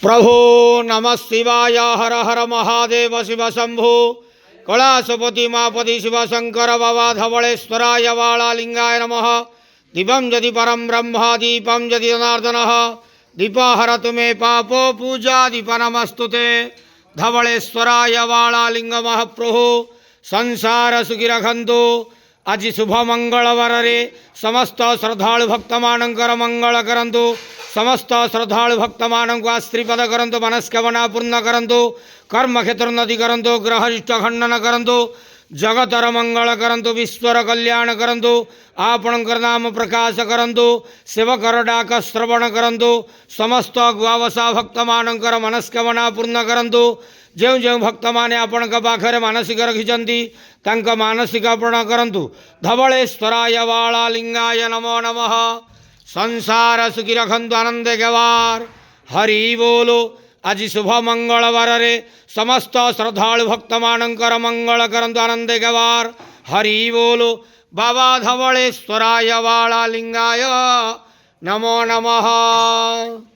प्रभो नमः शिवाय हर हर महादेव शिव शंभो कैलासपति मापति शिव शंकर बाबा धवलेश्वराय वालालिंगाय नमः। दीपं यदि परम ब्रह्म दीपं यदि जनार्दनः दीपहरतु मे पापो पूजा दीप नमस्तुते। धवलेश्वराय वालालिंग महाप्रभु संसार सुखी रखंतु। आज शुभ मंगलवार रे समस्त श्रद्धालु भक्त मानकर मंगल करंतु। समस्त श्रद्धालु भक्त मानक आश्रीपद करंतु। मनस्कामना पूर्ण करंतु। कर्म क्षेत्र उन्नति करंतु। ग्रह इष्ट खंडन करंतु। जगतर मंगल करंतु। विश्वर कल्याण करंतु। आपणकर नाम प्रकाश करंतु। सेवकर डाक श्रवण करंतु। समस्त गुआवसा भक्त मानकर मनस्कामना पूर्ण करंतु। जो जो भक्त माने आपण पाखरे मानसिक रखिंट तंक मानसिक पूर्ण करंतु। धवलेश्वराय वालालिंगाय नमो नमः। संसार सुखी रखंतु आनंद गवार हरि बोलो। आज शुभ मंगलवार रे समस्त श्रद्धालु भक्त मानकर मंगल करंतु आनंद गवार हरि बोलो। बाबा धवलेश्वराय वालालिंगाय नमो नमः।